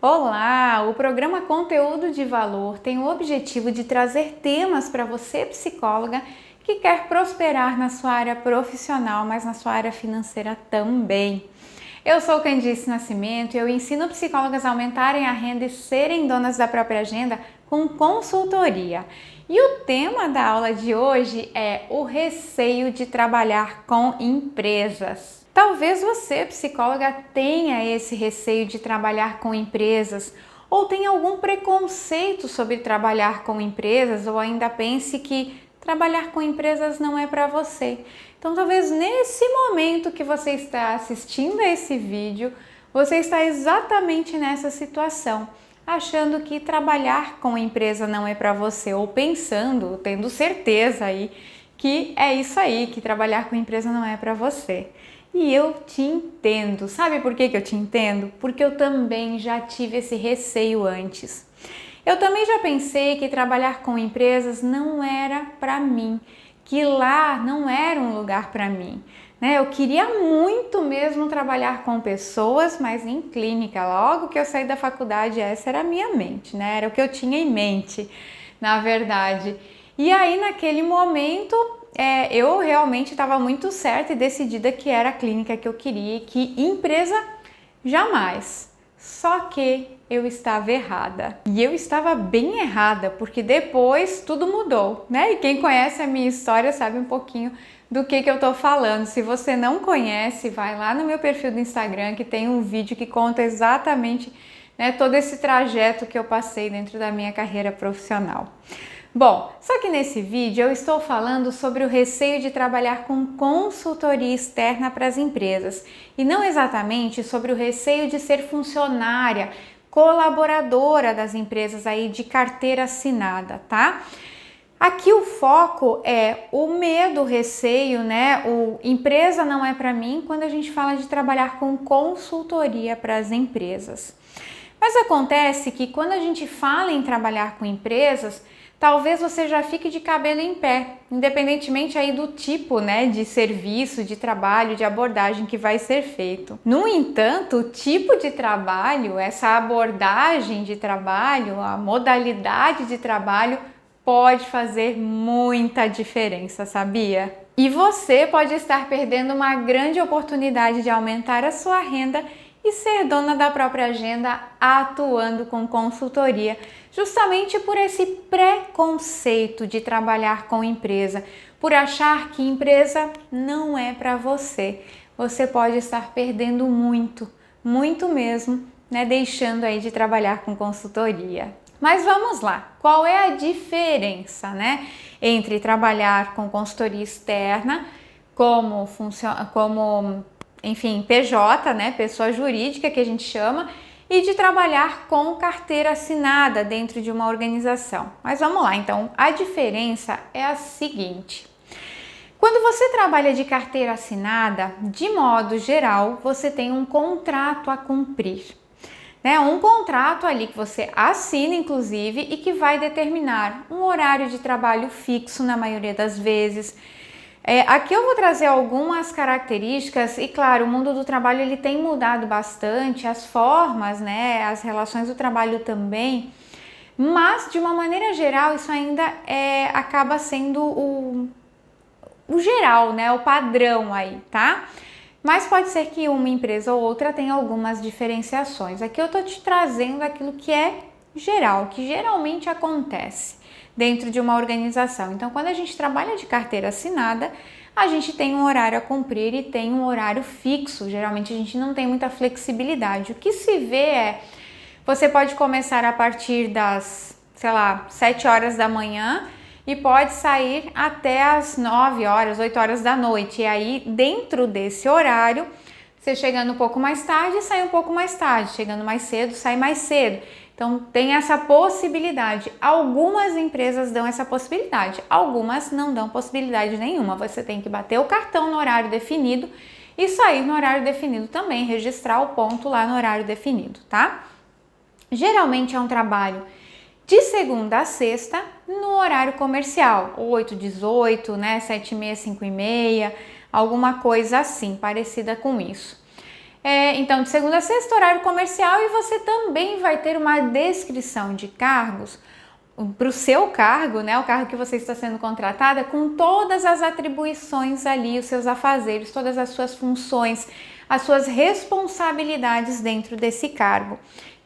Olá! O programa Conteúdo de Valor tem o objetivo de trazer temas para você, psicóloga, que quer prosperar na sua área profissional, mas na sua área financeira também. Eu sou Candice Nascimento e eu ensino psicólogas a aumentarem a renda e serem donas da própria agenda com consultoria. E o tema da aula de hoje é o receio de trabalhar com empresas. Talvez você, psicóloga, tenha esse receio de trabalhar com empresas ou tenha algum preconceito sobre trabalhar com empresas ou ainda pense que trabalhar com empresas não é para você. Então, talvez nesse momento que você está assistindo a esse vídeo, você está exatamente nessa situação, achando que trabalhar com empresa não é para você ou pensando, tendo certeza aí que é isso aí, que trabalhar com empresa não é para você. E eu te entendo. Sabe por que eu te entendo? Porque eu também já tive esse receio antes. Eu também já pensei que trabalhar com empresas não era para mim, que lá não era um lugar para mim. Eu queria muito mesmo trabalhar com pessoas, mas em clínica. Logo que eu saí da faculdade, essa era a minha mente, Era o que eu tinha em mente, na verdade. E aí, naquele momento, eu realmente estava muito certa e decidida que era a clínica que eu queria e que empresa jamais. Só que eu estava errada. E eu estava bem errada, porque depois tudo mudou, E quem conhece a minha história sabe um pouquinho do que eu tô falando. Se você não conhece, vai lá no meu perfil do Instagram que tem um vídeo que conta exatamente, todo esse trajeto que eu passei dentro da minha carreira profissional. Bom, só que nesse vídeo eu estou falando sobre o receio de trabalhar com consultoria externa para as empresas e não exatamente sobre o receio de ser funcionária, colaboradora das empresas aí de carteira assinada, tá? Aqui o foco é o medo, o receio, O empresa não é para mim quando a gente fala de trabalhar com consultoria para as empresas. Mas acontece que quando a gente fala em trabalhar com empresas, talvez você já fique de cabelo em pé, independentemente aí do tipo, de serviço, de trabalho, de abordagem que vai ser feito. No entanto, o tipo de trabalho, essa abordagem de trabalho, a modalidade de trabalho pode fazer muita diferença, sabia? E você pode estar perdendo uma grande oportunidade de aumentar a sua renda e ser dona da própria agenda atuando com consultoria, justamente por esse preconceito de trabalhar com empresa, por achar que empresa não é para você. Você pode estar perdendo muito, muito mesmo, deixando aí de trabalhar com consultoria. Mas vamos lá, qual é a diferença, entre trabalhar com consultoria externa, como PJ, pessoa jurídica que a gente chama, e de trabalhar com carteira assinada dentro de uma organização. Mas vamos lá, então, a diferença é a seguinte. Quando você trabalha de carteira assinada, de modo geral, você tem um contrato a cumprir. Um contrato ali que você assina, inclusive, e que vai determinar um horário de trabalho fixo na maioria das vezes. Aqui eu vou trazer algumas características e, claro, o mundo do trabalho ele tem mudado bastante, as formas, as relações do trabalho também, mas de uma maneira geral isso ainda acaba sendo o geral, o padrão aí, tá? Mas pode ser que uma empresa ou outra tenha algumas diferenciações. Aqui eu tô te trazendo aquilo que é geral, que geralmente acontece dentro de uma organização. Então, quando a gente trabalha de carteira assinada, a gente tem um horário a cumprir e tem um horário fixo. Geralmente a gente não tem muita flexibilidade. O que se vê você pode começar a partir das, 7 horas da manhã e pode sair até as 9 horas, 8 horas da noite. E aí, dentro desse horário, você chegando um pouco mais tarde, sai um pouco mais tarde. Chegando mais cedo, sai mais cedo. Então, tem essa possibilidade. Algumas empresas dão essa possibilidade, algumas não dão possibilidade nenhuma. Você tem que bater o cartão no horário definido e sair no horário definido também, registrar o ponto lá no horário definido, tá? Geralmente é um trabalho de segunda a sexta no horário comercial, 8, 18, 7h30, 5h30, alguma coisa assim, parecida com isso. Então, de segunda a sexta, horário comercial, e você também vai ter uma descrição de cargos para o seu cargo, né, o cargo que você está sendo contratada, com todas as atribuições ali, os seus afazeres, todas as suas funções, as suas responsabilidades dentro desse cargo.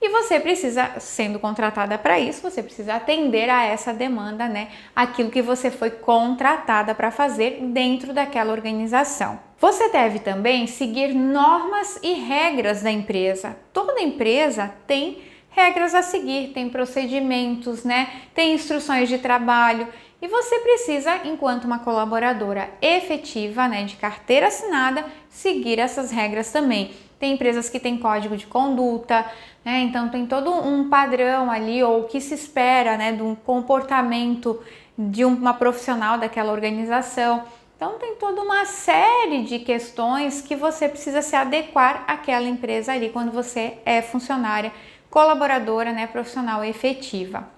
E você precisa, sendo contratada para isso, você precisa atender a essa demanda, né, aquilo que você foi contratada para fazer dentro daquela organização. Você deve também seguir normas e regras da empresa. Toda empresa tem regras a seguir, tem procedimentos, né? Tem instruções de trabalho, e você precisa, enquanto uma colaboradora efetiva, né, de carteira assinada, seguir essas regras também. Tem empresas que têm código de conduta, né? Então tem todo um padrão ali, ou o que se espera, né, de um comportamento de uma profissional daquela organização. Então tem toda uma série de questões que você precisa se adequar àquela empresa ali quando você é funcionária, colaboradora, né, profissional efetiva.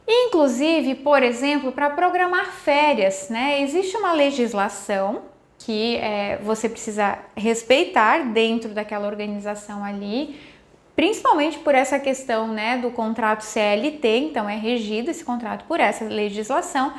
Inclusive, por exemplo, para programar férias, né, existe uma legislação que você precisa respeitar dentro daquela organização ali, principalmente por essa questão, né, do contrato CLT. Então é regido esse contrato por essa legislação,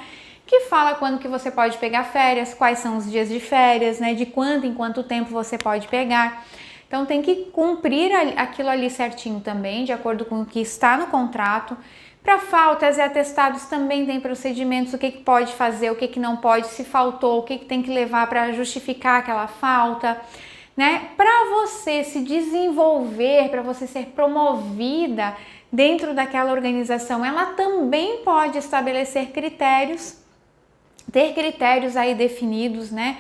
que fala quando que você pode pegar férias, quais são os dias de férias, né, de quanto em quanto tempo você pode pegar. Então tem que cumprir aquilo ali certinho também, de acordo com o que está no contrato. Para faltas e atestados também tem procedimentos, o que pode fazer, o que não pode, se faltou, o que tem que levar para justificar aquela falta, né? Para você se desenvolver, para você ser promovida dentro daquela organização, ela também pode estabelecer critérios, ter critérios aí definidos, né?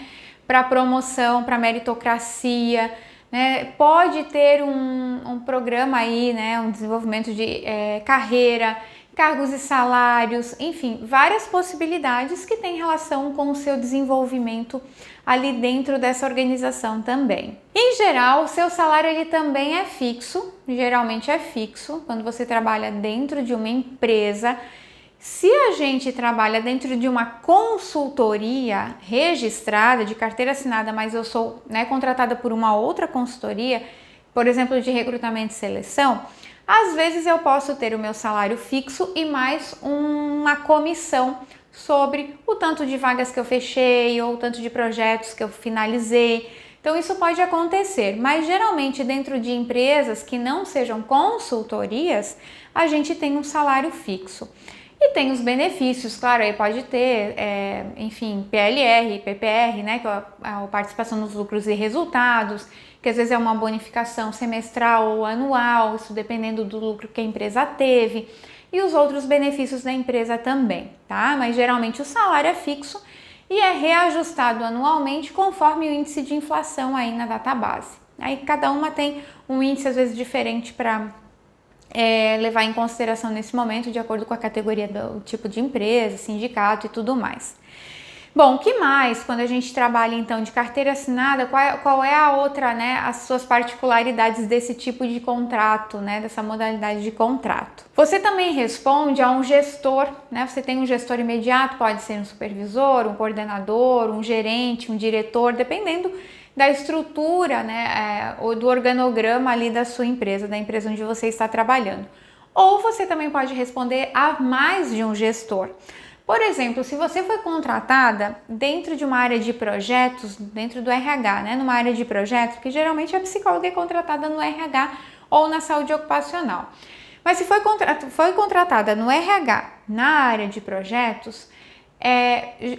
Para promoção, para meritocracia, né? Pode ter um programa aí, né? Um desenvolvimento de carreira, cargos e salários, enfim, várias possibilidades que têm relação com o seu desenvolvimento ali dentro dessa organização também. Em geral, o seu salário ele também é fixo, geralmente é fixo, quando você trabalha dentro de uma empresa. Se a gente trabalha dentro de uma consultoria registrada, de carteira assinada, mas eu sou, né, contratada por uma outra consultoria, por exemplo, de recrutamento e seleção, às vezes eu posso ter o meu salário fixo e mais uma comissão sobre o tanto de vagas que eu fechei ou o tanto de projetos que eu finalizei. Então isso pode acontecer, mas geralmente dentro de empresas que não sejam consultorias, a gente tem um salário fixo. E tem os benefícios, claro, aí pode ter, enfim, PLR, PPR, né, que é a participação nos lucros e resultados, que às vezes é uma bonificação semestral ou anual, isso dependendo do lucro que a empresa teve, e os outros benefícios da empresa também, tá? Mas geralmente o salário é fixo e é reajustado anualmente conforme o índice de inflação aí na database. Aí cada uma tem um índice às vezes diferente para levar em consideração nesse momento, de acordo com a categoria do tipo de empresa, sindicato e tudo mais. Bom, o que mais quando a gente trabalha então de carteira assinada, qual é a outra, né, as suas particularidades desse tipo de contrato, né, dessa modalidade de contrato? Você também responde a um gestor, né, você tem um gestor imediato, pode ser um supervisor, um coordenador, um gerente, um diretor, dependendo da estrutura, né, ou do organograma ali da sua empresa, da empresa onde você está trabalhando. Ou você também pode responder a mais de um gestor. Por exemplo, se você foi contratada dentro de uma área de projetos, dentro do RH, né, numa área de projetos, porque geralmente a psicóloga é contratada no RH ou na saúde ocupacional. Mas se foi contratada no RH, na área de projetos,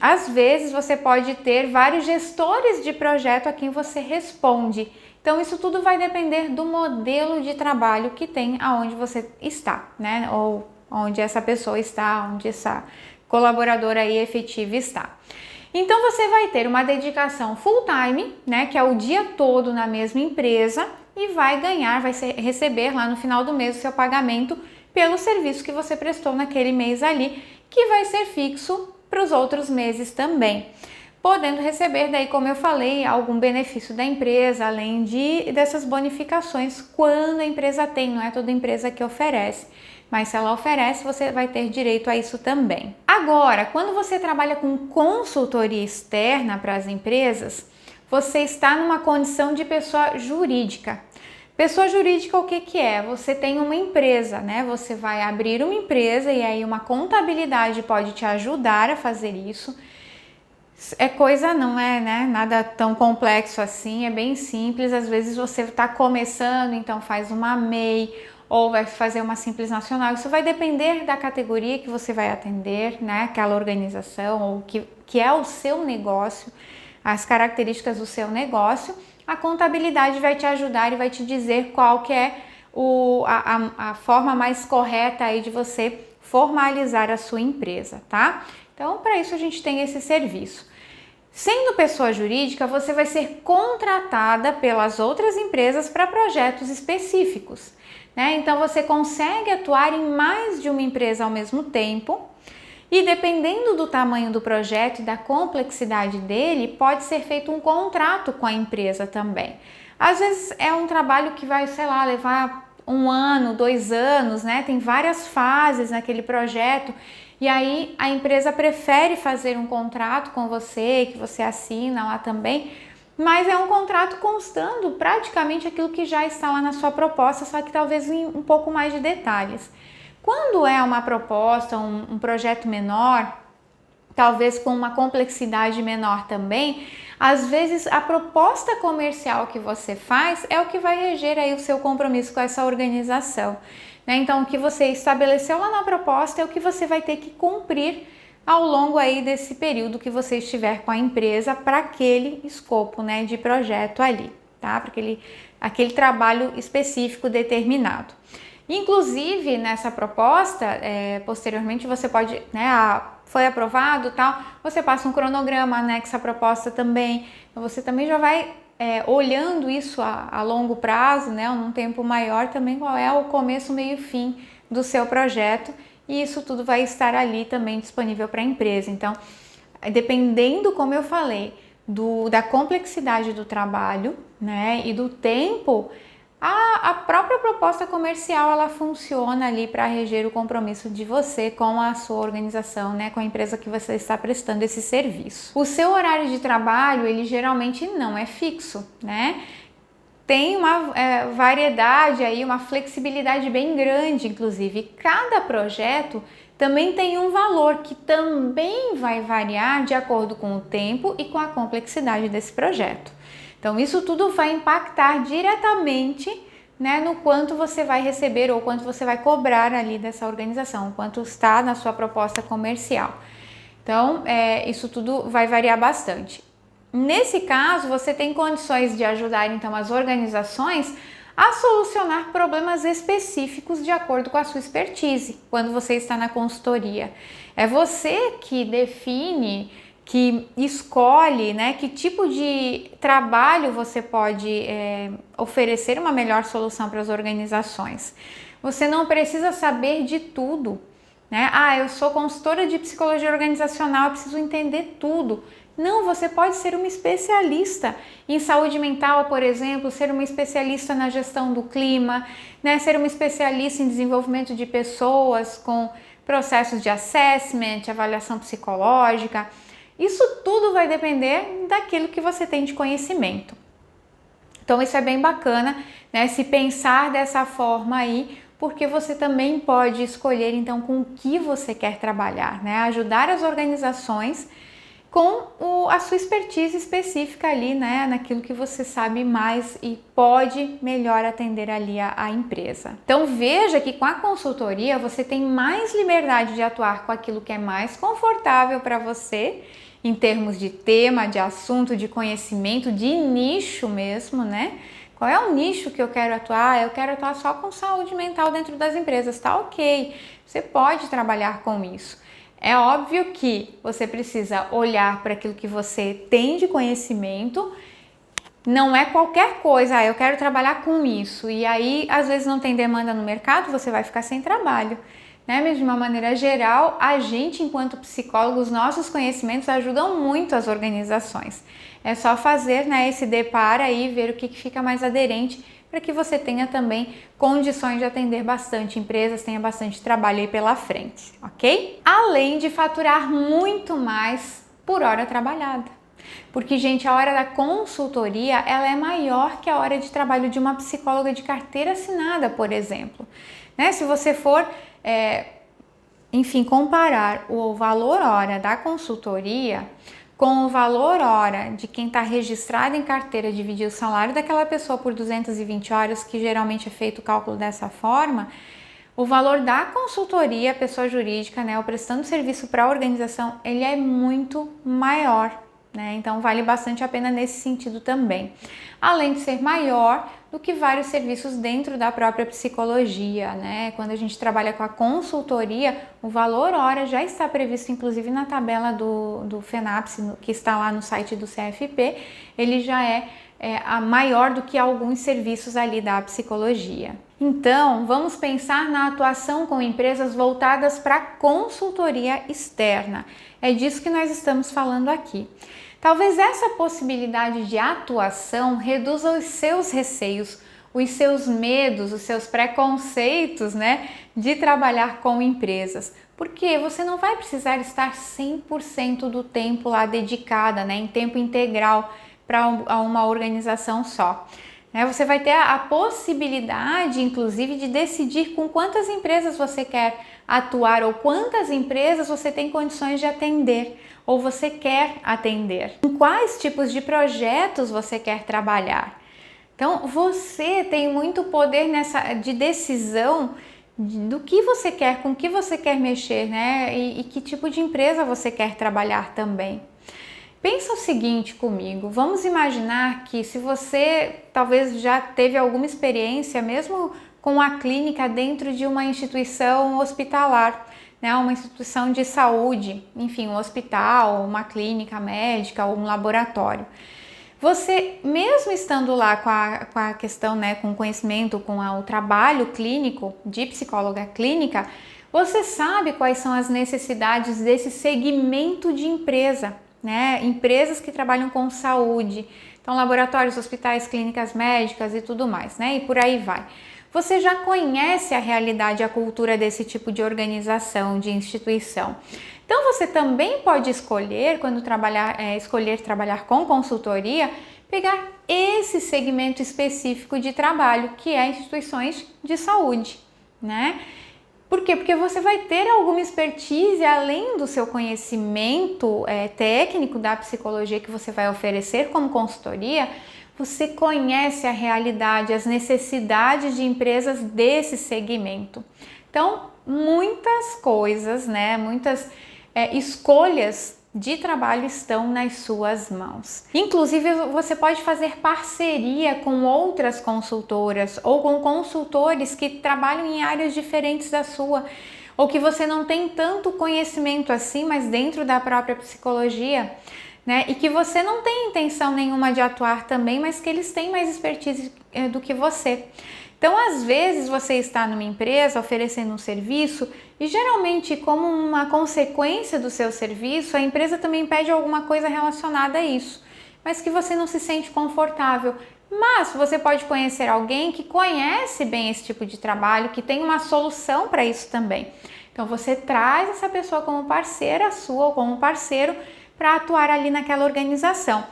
às vezes você pode ter vários gestores de projeto a quem você responde. Então isso tudo vai depender do modelo de trabalho que tem aonde você está, né? Ou onde essa pessoa está, onde essa colaboradora aí efetiva está. Então você vai ter uma dedicação full time, né? Que é o dia todo na mesma empresa, e vai receber lá no final do mês o seu pagamento pelo serviço que você prestou naquele mês ali, que vai ser fixo para os outros meses também, podendo receber daí, como eu falei, algum benefício da empresa, além dessas bonificações quando a empresa tem, não é toda empresa que oferece, mas se ela oferece, você vai ter direito a isso também. Agora, quando você trabalha com consultoria externa para as empresas, você está numa condição de pessoa jurídica. Pessoa jurídica, o que que é? Você tem uma empresa, né? Você vai abrir uma empresa e aí uma contabilidade pode te ajudar a fazer isso. É coisa, não é, né? Nada tão complexo assim, é bem simples. Às vezes você está começando, então faz uma MEI ou vai fazer uma Simples Nacional. Isso vai depender da categoria que você vai atender, né? Aquela organização ou que é o seu negócio, as características do seu negócio. A contabilidade vai te ajudar e vai te dizer qual que é a forma mais correta aí de você formalizar a sua empresa, tá? Então, para isso a gente tem esse serviço. Sendo pessoa jurídica, você vai ser contratada pelas outras empresas para projetos específicos, né? Então, você consegue atuar em mais de uma empresa ao mesmo tempo e, dependendo do tamanho do projeto e da complexidade dele, pode ser feito um contrato com a empresa também. Às vezes é um trabalho que vai, sei lá, levar 1 ano, 2 anos, né? Tem várias fases naquele projeto. E aí a empresa prefere fazer um contrato com você, que você assina lá também, mas é um contrato constando praticamente aquilo que já está lá na sua proposta, só que talvez em um pouco mais de detalhes. Quando é uma proposta, um projeto menor, talvez com uma complexidade menor também, às vezes a proposta comercial que você faz é o que vai reger aí o seu compromisso com essa organização. Então, o que você estabeleceu lá na proposta é o que você vai ter que cumprir ao longo aí desse período que você estiver com a empresa para aquele escopo, né, de projeto ali, tá? Para aquele trabalho específico determinado. Inclusive, nessa proposta, posteriormente você pode, né, foi aprovado tal, você passa um cronograma, anexa a proposta também, você também já vai olhando isso a longo prazo, né, num tempo maior também, qual é o começo, meio e fim do seu projeto, e isso tudo vai estar ali também disponível para a empresa. Então, dependendo, como eu falei, da complexidade do trabalho, né, e do tempo, a própria proposta comercial ela funciona ali para reger o compromisso de você com a sua organização, né, com a empresa que você está prestando esse serviço. O seu horário de trabalho, ele geralmente não é fixo, né? Tem uma variedade aí, uma flexibilidade bem grande, inclusive. Cada projeto também tem um valor que também vai variar de acordo com o tempo e com a complexidade desse projeto. Então, isso tudo vai impactar diretamente, né, no quanto você vai receber ou quanto você vai cobrar ali dessa organização, quanto está na sua proposta comercial. Então, isso tudo vai variar bastante. Nesse caso, você tem condições de ajudar, então, as organizações a solucionar problemas específicos de acordo com a sua expertise, quando você está na consultoria. É você que define, que escolhe, né, que tipo de trabalho você pode oferecer uma melhor solução para as organizações. Você não precisa saber de tudo, né? Eu sou consultora de psicologia organizacional, eu preciso entender tudo. Não, você pode ser uma especialista em saúde mental, por exemplo, ser uma especialista na gestão do clima, né, ser uma especialista em desenvolvimento de pessoas com processos de assessment, avaliação psicológica. Isso tudo vai depender daquilo que você tem de conhecimento. Então, isso é bem bacana, né? Se pensar dessa forma aí, porque você também pode escolher, então, com o que você quer trabalhar, né? Ajudar as organizações com a sua expertise específica ali, né? Naquilo que você sabe mais e pode melhor atender ali a empresa. Então, veja que com a consultoria você tem mais liberdade de atuar com aquilo que é mais confortável para você, em termos de tema, de assunto, de conhecimento, de nicho mesmo, né? Qual é o nicho que eu quero atuar? Eu quero atuar só com saúde mental dentro das empresas, tá ok. Você pode trabalhar com isso. É óbvio que você precisa olhar para aquilo que você tem de conhecimento. Não é qualquer coisa, eu quero trabalhar com isso. E aí, às vezes não tem demanda no mercado, você vai ficar sem trabalho. Né? Mas de uma maneira geral, a gente, enquanto psicólogos, nossos conhecimentos ajudam muito as organizações. É só fazer, né, esse deparo aí, ver o que fica mais aderente para que você tenha também condições de atender bastante empresas, tenha bastante trabalho aí pela frente, ok? Além de faturar muito mais por hora trabalhada. Porque, gente, a hora da consultoria, ela é maior que a hora de trabalho de uma psicóloga de carteira assinada, por exemplo. Né? Se você for, enfim, comparar o valor hora da consultoria com o valor hora de quem está registrado em carteira, dividir o salário daquela pessoa por 220 horas, que geralmente é feito o cálculo dessa forma, o valor da consultoria, pessoa jurídica, né, ou prestando serviço para a organização, ele é muito maior, né? Então vale bastante a pena nesse sentido também. Além de ser maior do que vários serviços dentro da própria psicologia, né? Quando a gente trabalha com a consultoria, o valor hora já está previsto, inclusive na tabela do FENAPS, que está lá no site do CFP, ele já é maior do que alguns serviços ali da psicologia. Então, vamos pensar na atuação com empresas voltadas para consultoria externa. É disso que nós estamos falando aqui. Talvez essa possibilidade de atuação reduza os seus receios, os seus medos, os seus preconceitos, né, de trabalhar com empresas. Porque você não vai precisar estar 100% do tempo lá dedicada, né, em tempo integral para uma organização só. Você vai ter a possibilidade, inclusive, de decidir com quantas empresas você quer atuar ou quantas empresas você tem condições de atender ou você quer atender. Em quais tipos de projetos você quer trabalhar. Então, você tem muito poder de decisão do que você quer, com que você quer mexer, né? E que tipo de empresa você quer trabalhar também. Pensa o seguinte comigo, vamos imaginar que se você talvez já teve alguma experiência, mesmo com a clínica dentro de uma instituição hospitalar, né, uma instituição de saúde, enfim, um hospital, uma clínica médica ou um laboratório. Você, mesmo estando lá com a questão, né, com o conhecimento, com o trabalho clínico de psicóloga clínica, você sabe quais são as necessidades desse segmento de empresa. Né? Empresas que trabalham com saúde, então laboratórios, hospitais, clínicas médicas e tudo mais, né? E por aí vai. Você já conhece a realidade, a cultura desse tipo de organização, de instituição. Então você também pode escolher, quando escolher trabalhar com consultoria, pegar esse segmento específico de trabalho, que é instituições de saúde, né? Por quê? Porque você vai ter alguma expertise além do seu conhecimento técnico da psicologia que você vai oferecer como consultoria, você conhece a realidade, as necessidades de empresas desse segmento. Então, muitas coisas, né, muitas escolhas de trabalho estão nas suas mãos. Inclusive, você pode fazer parceria com outras consultoras ou com consultores que trabalham em áreas diferentes da sua, ou que você não tem tanto conhecimento assim, mas dentro da própria psicologia, né? E que você não tem intenção nenhuma de atuar também, mas que eles têm mais expertise do que você. Então, às vezes, você está numa empresa oferecendo um serviço e geralmente, como uma consequência do seu serviço, a empresa também pede alguma coisa relacionada a isso, mas que você não se sente confortável. Mas você pode conhecer alguém que conhece bem esse tipo de trabalho, que tem uma solução para isso também. Então, você traz essa pessoa como parceira sua ou como parceiro para atuar ali naquela organização.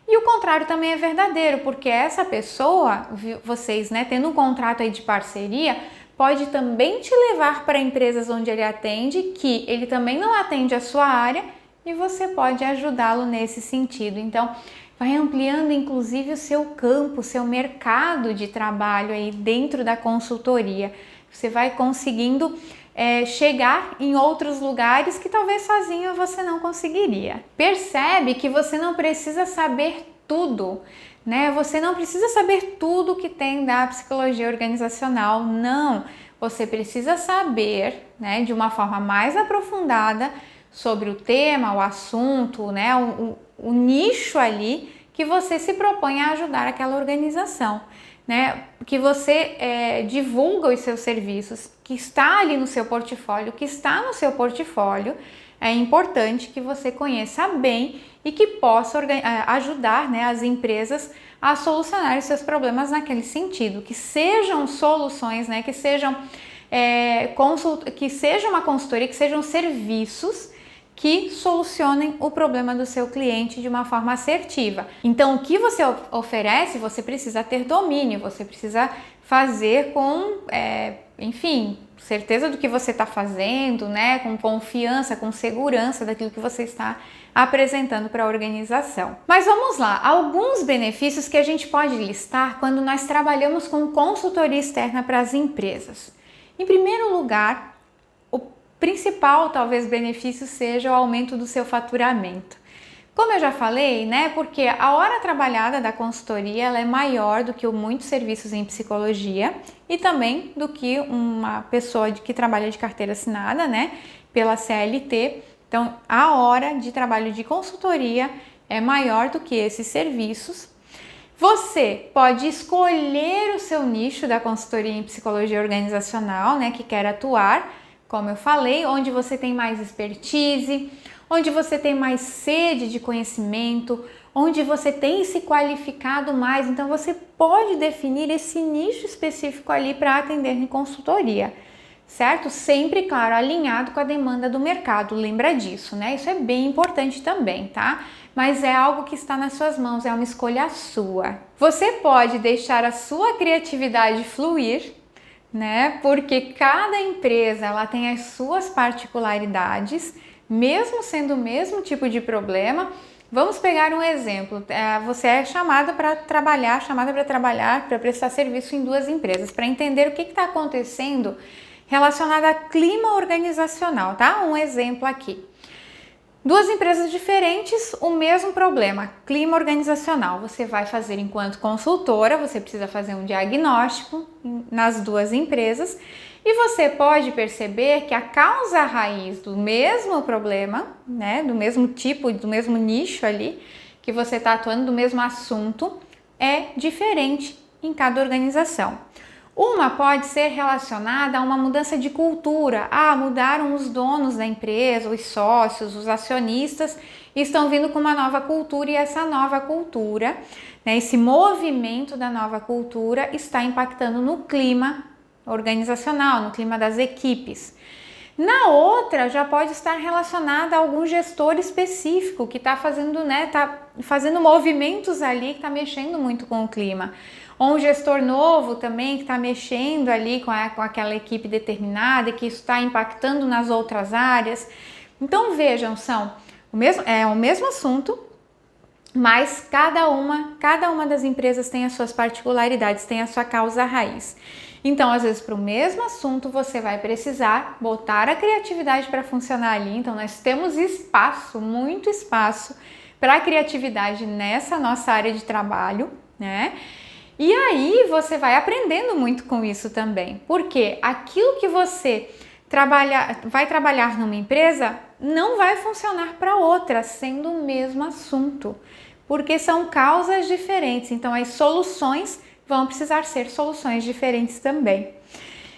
E o contrário também é verdadeiro, porque essa pessoa, vocês, né, tendo um contrato aí de parceria, pode também te levar para empresas onde ele atende, que ele também não atende a sua área, e você pode ajudá-lo nesse sentido. Então, vai ampliando inclusive o seu campo, o seu mercado de trabalho aí dentro da consultoria. Você vai conseguindo chegar em outros lugares que talvez sozinho você não conseguiria. Percebe que você não precisa saber tudo, né? Você não precisa saber tudo que tem da psicologia organizacional, não. Você precisa saber, né, de uma forma mais aprofundada sobre o tema, o assunto, né, o nicho ali que você se propõe a ajudar aquela organização. Né, que você divulga os seus serviços, que está ali no seu portfólio, é importante que você conheça bem e que possa ajudar, né, as empresas a solucionar os seus problemas naquele sentido, que sejam soluções, né, que seja uma consultoria, que sejam serviços que solucionem o problema do seu cliente de uma forma assertiva. Então, o que você oferece, você precisa ter domínio, você precisa fazer com, enfim, certeza do que você está fazendo, né? Com confiança, com segurança daquilo que você está apresentando para a organização. Mas vamos lá, alguns benefícios que a gente pode listar quando nós trabalhamos com consultoria externa para as empresas. Em primeiro lugar, o principal, talvez, benefício seja o aumento do seu faturamento. Como eu já falei, né, porque a hora trabalhada da consultoria ela é maior do que muitos serviços em psicologia e também do que uma pessoa que trabalha de carteira assinada, né, pela CLT. Então, a hora de trabalho de consultoria é maior do que esses serviços. Você pode escolher o seu nicho da consultoria em psicologia organizacional, né, que quer atuar, como eu falei, onde você tem mais expertise, onde você tem mais sede de conhecimento, onde você tem se qualificado mais. Então, você pode definir esse nicho específico ali para atender em consultoria, certo? Sempre, claro, alinhado com a demanda do mercado, lembra disso, né? Isso é bem importante também, tá? Mas é algo que está nas suas mãos, é uma escolha sua. Você pode deixar a sua criatividade fluir, né? Porque cada empresa, ela tem as suas particularidades, mesmo sendo o mesmo tipo de problema. Vamos pegar um exemplo. Você é chamada para trabalhar, para prestar serviço em duas empresas, para entender o que está acontecendo relacionado a clima organizacional, tá? Um exemplo aqui. Duas empresas diferentes, o mesmo problema, clima organizacional. Você vai fazer enquanto consultora, você precisa fazer um diagnóstico nas duas empresas e você pode perceber que a causa raiz do mesmo problema, né, do mesmo tipo, do mesmo nicho ali, que você está atuando, do mesmo assunto, é diferente em cada organização. Uma pode ser relacionada a uma mudança de cultura. Mudaram os donos da empresa, os sócios, os acionistas, e estão vindo com uma nova cultura e essa nova cultura, né, esse movimento da nova cultura está impactando no clima organizacional, no clima das equipes. Na outra, já pode estar relacionada a algum gestor específico que está fazendo, né, fazendo movimentos ali que está mexendo muito com o clima. Ou um gestor novo também que está mexendo ali com aquela equipe determinada e que isso está impactando nas outras áreas. Então vejam, é o mesmo assunto, mas cada uma das empresas tem as suas particularidades, tem a sua causa raiz. Então, às vezes, para o mesmo assunto, você vai precisar botar a criatividade para funcionar ali. Então, nós temos espaço, muito espaço para a criatividade nessa nossa área de trabalho, né? E aí, você vai aprendendo muito com isso também. Porque aquilo que você vai trabalhar numa empresa não vai funcionar para outra, sendo o mesmo assunto. Porque são causas diferentes. Então, as soluções vão precisar ser soluções diferentes também.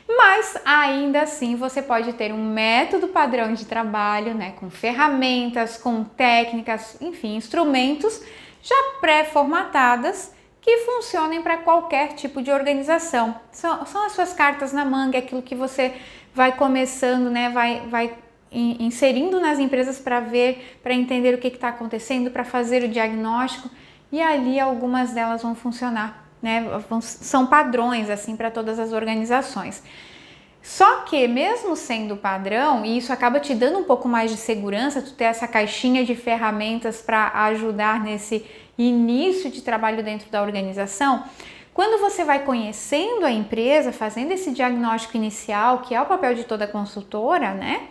Mas ainda assim você pode ter um método padrão de trabalho, né, com ferramentas, com técnicas, enfim, instrumentos já pré-formatadas que funcionem para qualquer tipo de organização. São as suas cartas na manga, aquilo que você vai começando, né, vai inserindo nas empresas para ver, para entender o que está acontecendo, para fazer o diagnóstico, e ali algumas delas vão funcionar, né? São padrões assim para todas as organizações. Só que mesmo sendo padrão, e isso acaba te dando um pouco mais de segurança, tu ter essa caixinha de ferramentas para ajudar nesse início de trabalho dentro da organização, quando você vai conhecendo a empresa, fazendo esse diagnóstico inicial, que é o papel de toda consultora, né?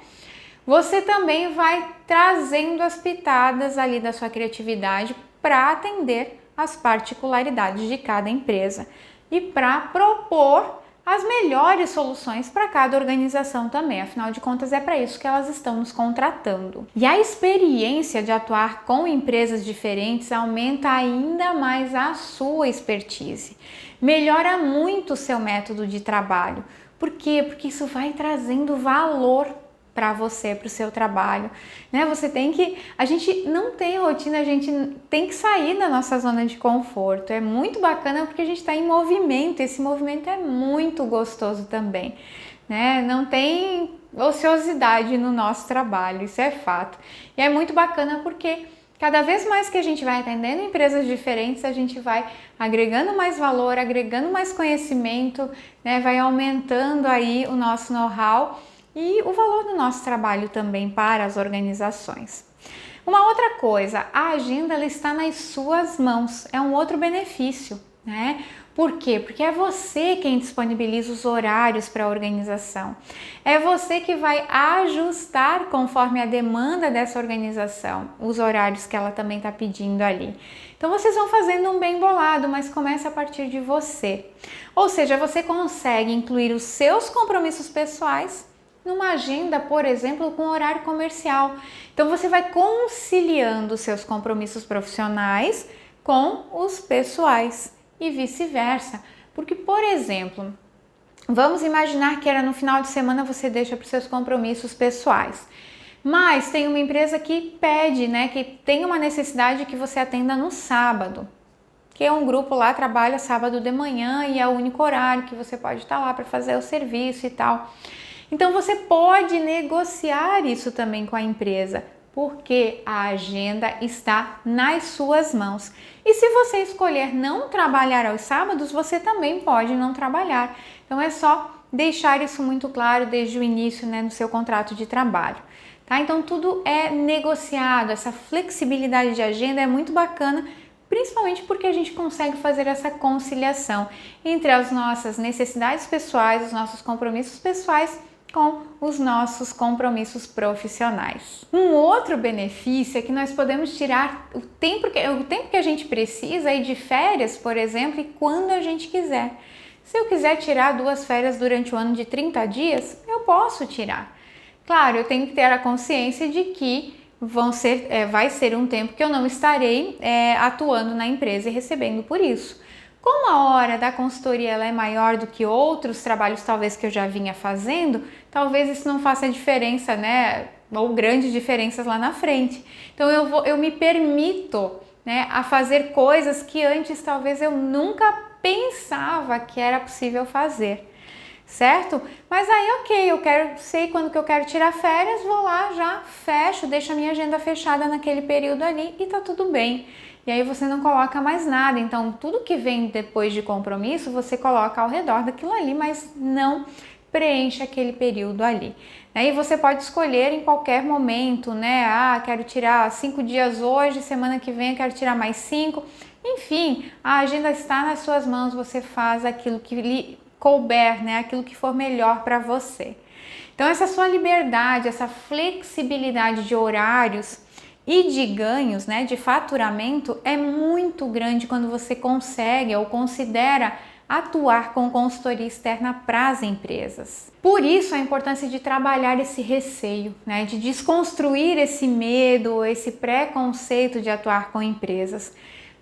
Você também vai trazendo as pitadas ali da sua criatividade para atender as particularidades de cada empresa e para propor as melhores soluções para cada organização também. Afinal de contas, é para isso que elas estão nos contratando. E a experiência de atuar com empresas diferentes aumenta ainda mais a sua expertise. Melhora muito o seu método de trabalho. Por quê? Porque isso vai trazendo valor para você, para o seu trabalho, né? A gente não tem rotina, a gente tem que sair da nossa zona de conforto. É muito bacana porque a gente está em movimento, esse movimento é muito gostoso também, né? Não tem ociosidade no nosso trabalho, isso é fato. E é muito bacana porque cada vez mais que a gente vai atendendo empresas diferentes, a gente vai agregando mais valor, agregando mais conhecimento, né? Vai aumentando aí o nosso know-how e o valor do nosso trabalho também para as organizações. Uma outra coisa, a agenda ela está nas suas mãos, é um outro benefício, né? Por quê? Porque é você quem disponibiliza os horários para a organização. É você que vai ajustar conforme a demanda dessa organização, os horários que ela também está pedindo ali. Então vocês vão fazendo um bem bolado, mas começa a partir de você. Ou seja, você consegue incluir os seus compromissos pessoais numa agenda, por exemplo, com horário comercial. Então você vai conciliando os seus compromissos profissionais com os pessoais e vice-versa. Porque, por exemplo, vamos imaginar que era no final de semana você deixa para os seus compromissos pessoais. Mas tem uma empresa que pede, né, que tem uma necessidade que você atenda no sábado. Que é um grupo lá trabalha sábado de manhã e é o único horário que você pode estar lá para fazer o serviço e tal. Então você pode negociar isso também com a empresa, porque a agenda está nas suas mãos. E se você escolher não trabalhar aos sábados, você também pode não trabalhar. Então é só deixar isso muito claro desde o início, né, no seu contrato de trabalho. Tá? Então tudo é negociado, essa flexibilidade de agenda é muito bacana, principalmente porque a gente consegue fazer essa conciliação entre as nossas necessidades pessoais, os nossos compromissos pessoais com os nossos compromissos profissionais. Um outro benefício é que nós podemos tirar o tempo que a gente precisa ir de férias, por exemplo, e quando a gente quiser. Se eu quiser tirar 2 férias durante o ano de 30 dias, eu posso tirar. Claro, eu tenho que ter a consciência de que vai ser um tempo que eu não estarei atuando na empresa e recebendo por isso. Como a hora da consultoria ela é maior do que outros trabalhos talvez que eu já vinha fazendo, talvez isso não faça diferença, né? Ou grandes diferenças lá na frente. Então eu me permito, né, a fazer coisas que antes talvez eu nunca pensava que era possível fazer. Certo? Mas aí ok, sei quando que eu quero tirar férias, vou lá, já fecho, deixo a minha agenda fechada naquele período ali e tá tudo bem. E aí você não coloca mais nada, então tudo que vem depois de compromisso você coloca ao redor daquilo ali, mas não preenche aquele período ali. Aí você pode escolher em qualquer momento, né? Quero tirar 5 dias hoje, semana que vem eu quero tirar mais 5. Enfim, a agenda está nas suas mãos, você faz aquilo que lhe couber, né? Aquilo que for melhor para você. Então essa sua liberdade, essa flexibilidade de horários e de ganhos, né, de faturamento é muito grande quando você consegue ou considera atuar com consultoria externa para as empresas. Por isso a importância de trabalhar esse receio, né, de desconstruir esse medo, esse preconceito de atuar com empresas,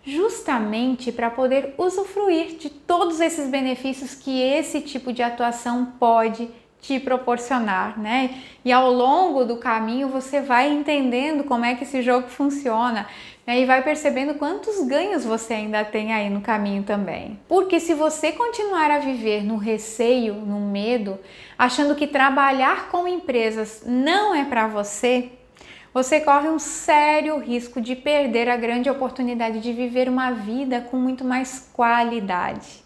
justamente para poder usufruir de todos esses benefícios que esse tipo de atuação pode te proporcionar, né? E ao longo do caminho você vai entendendo como é que esse jogo funciona, né? E vai percebendo quantos ganhos você ainda tem aí no caminho também. Porque se você continuar a viver no receio, no medo, achando que trabalhar com empresas não é para você, você corre um sério risco de perder a grande oportunidade de viver uma vida com muito mais qualidade.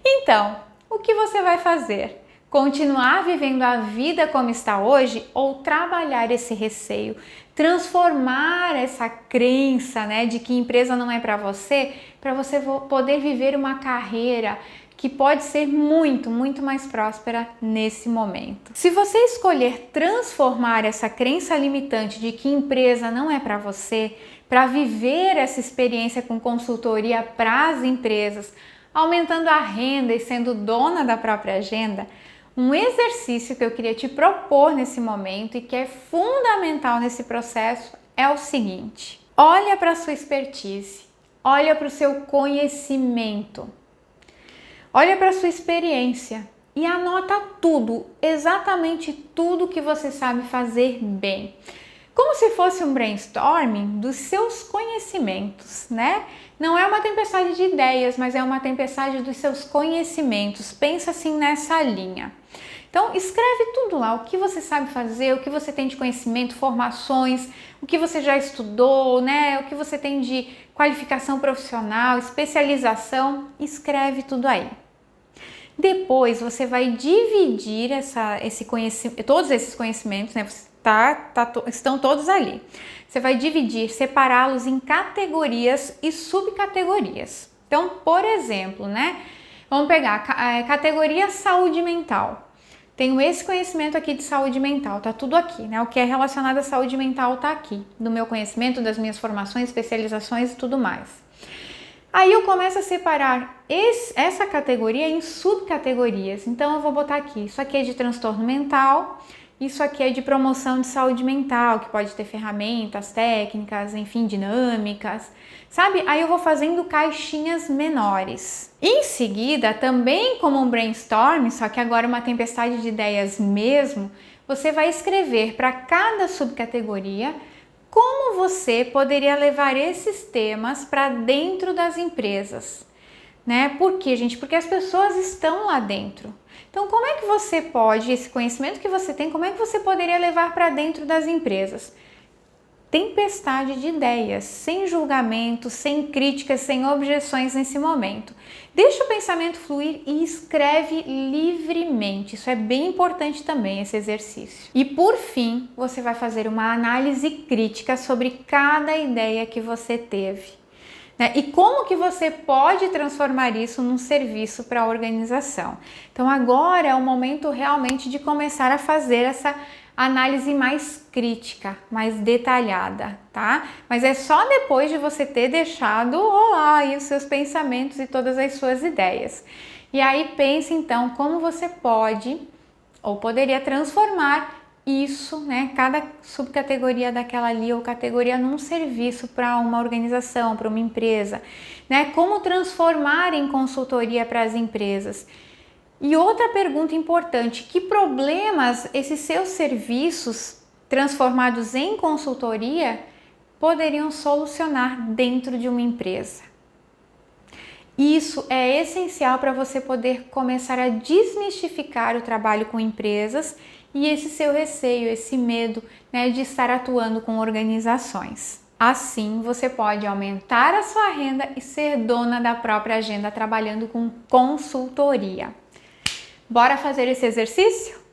Então, o que você vai fazer? Continuar vivendo a vida como está hoje ou trabalhar esse receio, transformar essa crença, né, de que empresa não é para você poder viver uma carreira que pode ser muito, muito mais próspera nesse momento. Se você escolher transformar essa crença limitante de que empresa não é para você, para viver essa experiência com consultoria para as empresas, aumentando a renda e sendo dona da própria agenda, um exercício que eu queria te propor nesse momento e que é fundamental nesse processo é o seguinte: olha para a sua expertise, olha para o seu conhecimento, olha para a sua experiência e anota tudo, exatamente tudo que você sabe fazer bem. Como se fosse um brainstorming dos seus conhecimentos, né? Não é uma tempestade de ideias, mas é uma tempestade dos seus conhecimentos. Pensa assim nessa linha. Então, escreve tudo lá, o que você sabe fazer, o que você tem de conhecimento, formações, o que você já estudou, né? O que você tem de qualificação profissional, especialização, escreve tudo aí. Depois, você vai dividir todos esses conhecimentos, né? Estão todos ali. Você vai dividir, separá-los em categorias e subcategorias. Então, por exemplo, né? Vamos pegar a categoria saúde mental. Tenho esse conhecimento aqui de saúde mental, tá tudo aqui, né? O que é relacionado à saúde mental tá aqui, do meu conhecimento, das minhas formações, especializações e tudo mais. Aí eu começo a separar essa categoria em subcategorias. Então eu vou botar aqui, isso aqui é de transtorno mental, isso aqui é de promoção de saúde mental, que pode ter ferramentas, técnicas, enfim, dinâmicas, sabe? Aí eu vou fazendo caixinhas menores. Em seguida, também como um brainstorm, só que agora uma tempestade de ideias mesmo, você vai escrever para cada subcategoria como você poderia levar esses temas para dentro das empresas, né? Por quê, gente? Porque as pessoas estão lá dentro. Então, como é que você pode, esse conhecimento que você tem, como é que você poderia levar para dentro das empresas? Tempestade de ideias, sem julgamento, sem críticas, sem objeções nesse momento. Deixa o pensamento fluir e escreve livremente. Isso é bem importante também, esse exercício. E por fim, você vai fazer uma análise crítica sobre cada ideia que você teve, né? E como que você pode transformar isso num serviço para a organização. Então agora é o momento realmente de começar a fazer essa análise mais crítica, mais detalhada, tá? Mas é só depois de você ter deixado rolar aí os seus pensamentos e todas as suas ideias. E aí pense então como você pode ou poderia transformar isso, né, cada subcategoria daquela ali ou categoria num serviço para uma organização, para uma empresa, né? Como transformar em consultoria para as empresas. E outra pergunta importante, que problemas esses seus serviços transformados em consultoria poderiam solucionar dentro de uma empresa? Isso é essencial para você poder começar a desmistificar o trabalho com empresas e esse seu receio, esse medo, né, de estar atuando com organizações. Assim, você pode aumentar a sua renda e ser dona da própria agenda trabalhando com consultoria. Bora fazer esse exercício?